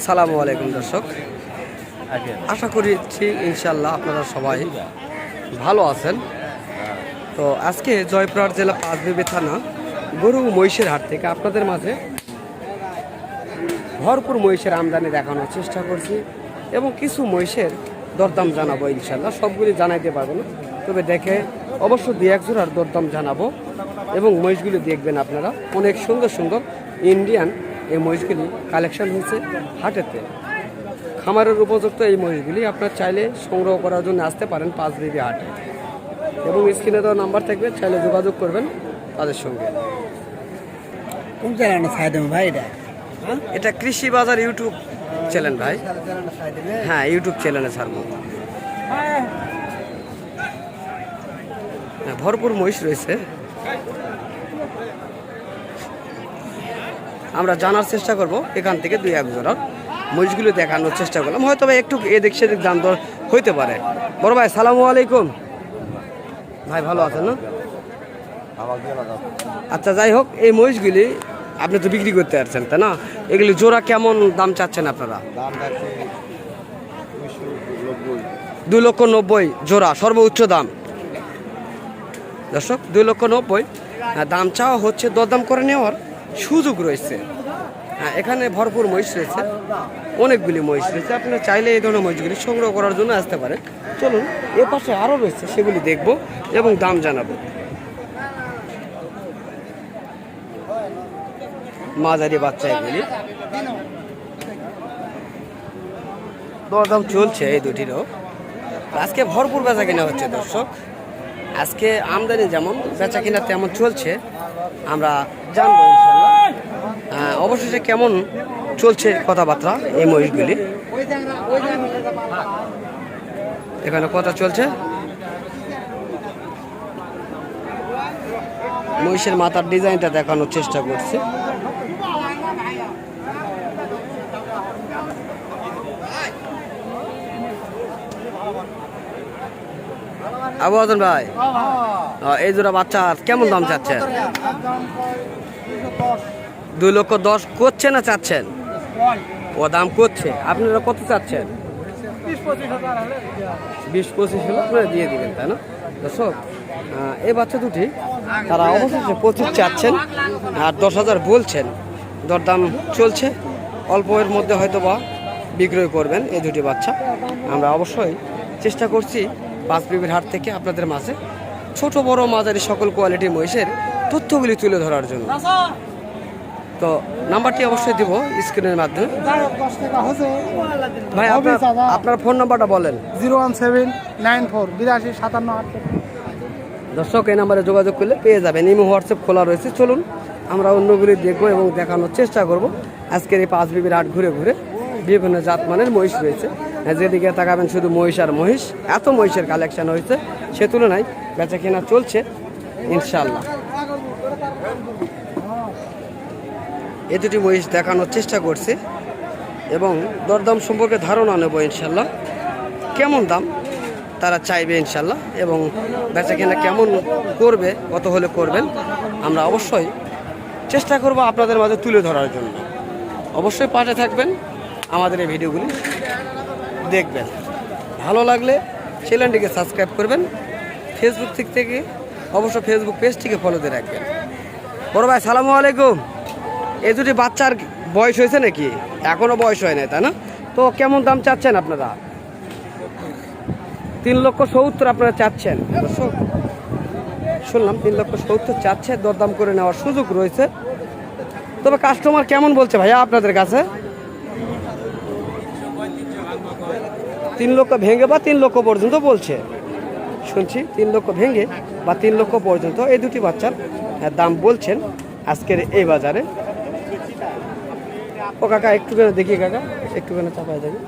সালামু আলাইকুম দর্শক, আশা করছি ইনশাল্লাহ আপনারা সবাই ভালো আছেন। তো আজকে জয়পুরহাট জেলা পাঁচবিবি থানা গরু মহিষের হাট থেকে আপনাদের মাঝে ভরপুর মহিষের আমদানি দেখানোর চেষ্টা করছি এবং কিছু মহিষের দরদাম জানাবো। ইনশাল্লাহ সবগুলি জানাইতে পারবো না, তবে দেখে অবশ্য দুই এক জোড়ার দরদাম জানাবো এবং মহিষগুলি দেখবেন আপনারা। অনেক সুন্দর সুন্দর ইন্ডিয়ান এই মহিষগুলি কালেকশন হয়েছে হাটেতে। খামারের উপযুক্ত এই মহিষগুলি আপনার চাইলে সংগ্রহ করার জন্য আসতে পারেন পাঁচবিবি হাটে এবং স্ক্রিনে দেওয়া নাম্বার থাকবে, চাইলে যোগাযোগ করবেন তাদের সঙ্গে। কোন চ্যানেলে ছাই দেবেন ভাই? এটা কৃষি বাজার ইউটিউব চ্যানেল ভাই। হ্যাঁ, ইউটিউব চ্যানেলে ছাড়বো। হ্যাঁ, ভরপুর মহিষ রয়েছে। আমরা জানার চেষ্টা করব এখান থেকে দুই এক জোড়া মহিষগুলো দেখানোর চেষ্টা করলাম। হয়তো বা একটু এদিক সেদিক দাম দর হইতে পারে। বড় ভাই সালামু আলাইকুম। ভাই ভালো আছেন না? আচ্ছা, যাই হোক, এই মহিষগুলি আপনি তো বিক্রি করতে পারছেন তাই না? এগুলি জোড়া কেমন দাম চাচ্ছেন আপনারা? 2,90,000 জোড়া সর্বোচ্চ দাম। দর্শক 2,90,000 দাম চাওয়া হচ্ছে, দরদাম করে নেওয়ার সুযোগ রয়েছে। হ্যাঁ, এখানে ভরপুর মহিষ রয়েছে, অনেকগুলি মহিষ রয়েছে। আপনারা চাইলে এই ধরনের মহিষগুলি সংগ্রহ করার জন্য আসতে পারেন। চলুন, এ পাশে আরও রয়েছে, সেগুলি দেখব এবং দাম জানাবো। মাঝারি বাচ্চা এগুলি, দরদাম চলছে এই দুটিরও। আজকে ভরপুর বেচা কিনা হচ্ছে দর্শক। আজকে আমদানি যেমন বেচা কিনা তেমন চলছে, আমরা জানবো ইনশাল্লাহ। অবশেষে কেমন চলছে কথাবার্তা এই মহিষগুলি। এখানে কথা চলছে, মহিষের মাথার ডিজাইনটা দেখানোর চেষ্টা করছি। আবু হাসান ভাই, এই জোড়া বাচ্চা কেমন দাম চাচ্ছেন? 2,10,000 করছে না চাচ্ছেন? ও দাম করছে, আপনারা কত চাচ্ছেন? 20-25 হলে আপনারা দিয়ে দিবেন তাই না? দর্শক, এই বাচ্চা দুটি তারা অবশ্যই 25 চাচ্ছেন আর 10,000 বলছেন। দরদাম চলছে, অল্পের মধ্যে হয়তো বা বিক্রয় করবেন এই দুটি বাচ্চা। আমরা অবশ্যই চেষ্টা করছি পাঁচবিবির হাট থেকে আপনাদের মাঝে ছোট বড় মাঝারি সকল কোয়ালিটি মহিষের তথ্যগুলি তুলে ধরার জন্য। তো নাম্বারটি অবশ্যই দিব স্ক্রিনের মাধ্যমে। ভাই আপনার ফোন নাম্বারটা বলেন। 017948257 দর্শক, এই নাম্বারে যোগাযোগ করলে পেয়ে যাবেন। ইমো হোয়াটসঅ্যাপ খোলা রয়েছে। চলুন আমরা অন্যগুলি দেখবো এবং দেখানোর চেষ্টা করব। আজকের এই পাঁচবিবির হাট ঘুরে ঘুরে বিভিন্ন জাতমানের মহিষ রয়েছে। যেদিকে তাকাবেন শুধু মহিষ আর মহিষ, এত মহিষের কালেকশন হয়েছে, সে তুলনায় বেচা কেনা চলছে ইনশাল্লাহ। এ দুটি মহিষ দেখানোর চেষ্টা করছে এবং দরদাম সম্পর্কে ধারণা নেব ইনশাল্লাহ। কেমন দাম তারা চাইবে ইনশাল্লাহ এবং বেচা কেনা কেমন করবে, কত হলে করবেন, আমরা অবশ্যই চেষ্টা করব আপনাদের মাঝে তুলে ধরার জন্য। অবশ্যই পাশে থাকবেন, আমাদের এই ভিডিওগুলি দেখবেন। ভালো লাগলে চ্যানেলটিকে সাবস্ক্রাইব করবেন। ফেসবুক থেকে অবশ্যই ফেসবুক পেজটিকে ফলো দিয়ে রাখবেন। বড় ভাই সালামু আলাইকুম। এই দুটি বাচ্চার বয়স হয়েছে নাকি? এখনও বয়স হয় নাই তাই না? তো কেমন দাম চাচ্ছেন আপনারা? 3,70,000 আপনারা চাচ্ছেন। শুনলাম 3,70,000 চাচ্ছে, দরদাম করে নেওয়ার সুযোগ রয়েছে। তবে কাস্টমার কেমন বলছে ভাইয়া আপনাদের কাছে? 3 লক্ষ ভেঙে বা 3 লক্ষ পর্যন্ত বলছে, শুনছি 3 লক্ষ ভেঙে বা 3 লক্ষ পর্যন্ত এই দুটি বাচ্চার দাম বলছেন আজকের এই বাজারে। ও কাকা একটুখানি দেখি, কাকা একটুখানি চাপায় দেবে।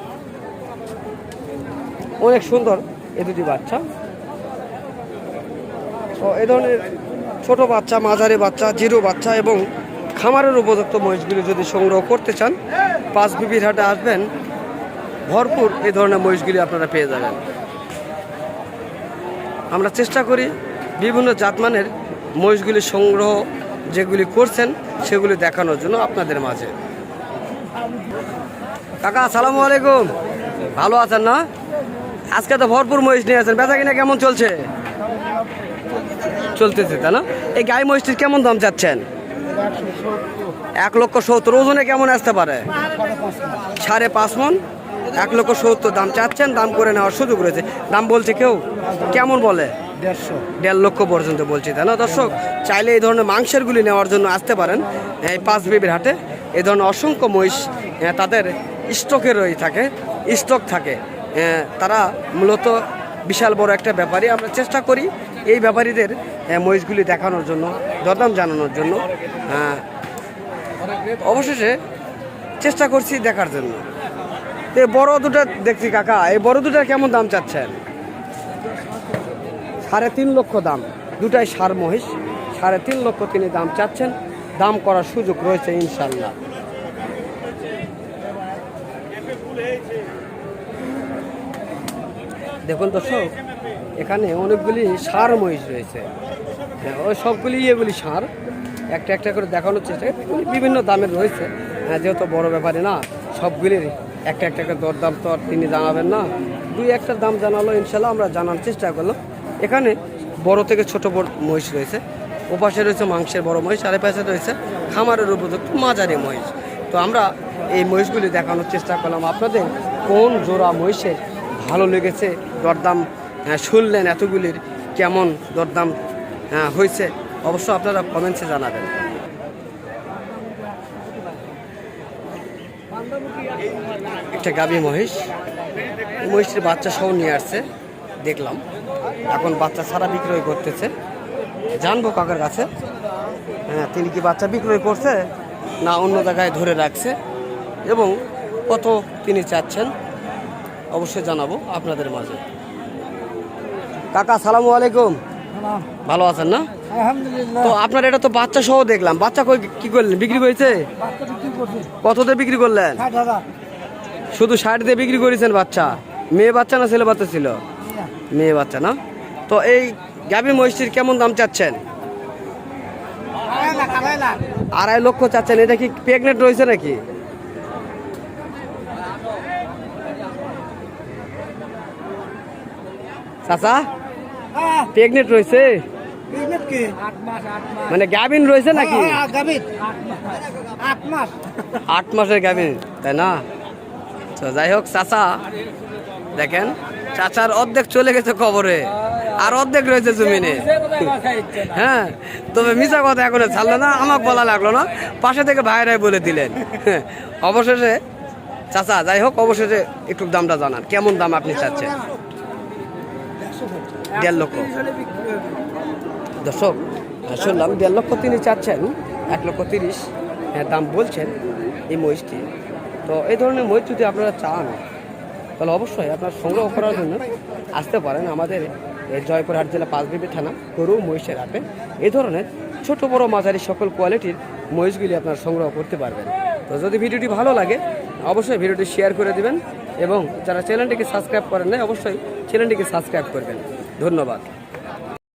অনেক সুন্দর এই দুটি বাচ্চা। তো এই ধরনের ছোট বাচ্চা, মাঝারি বাচ্চা, জিরো বাচ্চা এবং খামারের উপযুক্ত মহিষগুলি যদি সংগ্রহ করতে চান পাঁচবিবির হাটে আসবেন, ভরপুর এই ধরনের মহিষগুলি আপনারা পেয়ে যাবেন। আমরা চেষ্টা করি বিভিন্ন জাতমানের মহিষগুলি সংগ্রহ যেগুলি করছেন সেগুলি দেখানোর জন্য আপনাদের মাঝে। কাকা আসসালামু আলাইকুম, ভালো আছেন না? আজকে তো ভরপুর মহিষ নিয়ে আছেন, বেচা কিনা কেমন চলছে? চলতেছে তাই না? এই গাই মহিষটির কেমন দাম চাচ্ছেন? 1,70,000। ওজনে কেমন আসতে পারে? 5.5 মণ। 1,70,000 দাম চাচ্ছেন, দাম করে নেওয়ার সুযোগ রয়েছে। দাম বলছে কেউ কেমন বলে? 1.5 লক্ষ পর্যন্ত বলছি তাই না দর্শক? চাইলে এই ধরনের মাংসেরগুলি নেওয়ার জন্য আসতে পারেন এই পাঁচ বিবির হাটে। এই ধরনের অসংখ্য মহিষ তাদের স্টকে রয়ে থাকে, স্টক থাকে। তারা মূলত বিশাল বড় একটা ব্যাপারী। আমরা চেষ্টা করি এই ব্যাপারীদের মহিষগুলি দেখানোর জন্য, দরদাম জানানোর জন্য। অবশেষে চেষ্টা করছি দেখার জন্য। এই বড় দুটো দেখছি কাকা, এই বড় দুটার কেমন দাম চাচ্ছেন? 3.5 লক্ষ দাম। দুটাই সার মহিষ, 3.5 লক্ষ তিনি দাম চাচ্ছেন। দাম করার সুযোগ রয়েছে ইনশাল্লাহ। দেখুন দর্শক, এখানে অনেকগুলি সার মহিষ রয়েছে। ওই সবগুলি এগুলি সার, একটা একটা করে দেখানোর চেষ্টা। এগুলি বিভিন্ন দামের রয়েছে, যেহেতু বড় ব্যাপারে না, সবগুলির একটা একটা করে দরদাম তো আর তিনি জানাবেন না। দুই একটা দাম জানালো ইনশাল্লাহ, আমরা জানার চেষ্টা করলাম। এখানে বড় থেকে ছোট বড় মহিষ রয়েছে, ওপাশে রয়েছে মাংসের বড় মহিষ, আর পাশে রয়েছে খামারের উপযুক্ত মাঝারি মহিষ। তো আমরা এই মহিষগুলি দেখানোর চেষ্টা করলাম আপনাদের। কোন জোড়া মহিষের ভালো লেগেছে, দরদাম শুনলেন এতগুলির, কেমন দরদাম হয়েছে, অবশ্য আপনারা কমেন্টসে জানাবেন। একটা গাভী মহিষ, এই মহিষটির বাচ্চা সহ নিয়ে আসছে দেখলাম, এখন বাচ্চা ছাড়া বিক্রয় করতেছে। জানবো কাকার কাছে তিনি কি বাচ্চা বিক্রয় করছে না অন্য জায়গায় ধরে রাখছে, এবং কত তিনি চাচ্ছেন অবশ্যই জানাবো আপনাদের মাঝে। কাকা আসসালামু আলাইকুম, ভালো আছেন না? আলহামদুলিল্লাহ। তো আপনার এটা তো বাচ্চা সহ দেখলাম, বাচ্চা কই কি করলেন, বিক্রি হয়েছে? কততে বিক্রি করলেন? 60,000। শুধু 60 দিয়ে বিক্রি করেছেন বাচ্চা? মেয়ে বাচ্চা না ছেলে বাচ্চা ছিল? মেয়ে বাচ্চা না? তো এই গাভী মহিষটির কেমন দাম চাচ্ছেন? 2.5 লক্ষ চাচ্ছেন। এটা কি প্রেগনেন্ট রয়েছে নাকি? চাচা প্রেগনেন্ট রয়েছে মানে গাভিন রয়েছে নাকি? 8 মাসের গাভিন তাই না? তো যাই হোক চাচা, দেখেন চাচার অর্ধেক চলে গেছে কবরে, আর অর্ধেক রয়েছে জমিনে। হ্যাঁ, তবে মিশা কথা এখন ছাড়লো না, আমাকে বলা লাগলো না, পাশে থেকে ভাইরাই বলে দিলেন। অবশেষে চাচা, যাই হোক, অবশেষে একটু দামটা জানান, কেমন দাম আপনি চাচ্ছেন? 1.5 লক্ষ। দর্শক শুনলাম 1.5 লক্ষ তিনি চাচ্ছেন, 1,30,000 দাম বলছেন এই মহিষটি। তো এই ধরনের মহিষ যদি আপনারা চান তাহলে অবশ্যই আপনার সংগ্রহ করার জন্য আসতে পারেন আমাদের এই জয়পুরহাট জেলা পাঁচবিবি থানা গরু মহিষের হাটে। এই ধরনের ছোট বড় মাঝারি সকল কোয়ালিটির মহিষগুলি আপনারা সংগ্রহ করতে পারবেন। তো যদি ভিডিওটি ভালো লাগে অবশ্যই ভিডিওটি শেয়ার করে দিবেন, এবং যারা চ্যানেলটিকে সাবস্ক্রাইব করেন না অবশ্যই চ্যানেলটিকে সাবস্ক্রাইব করবেন। ধন্যবাদ।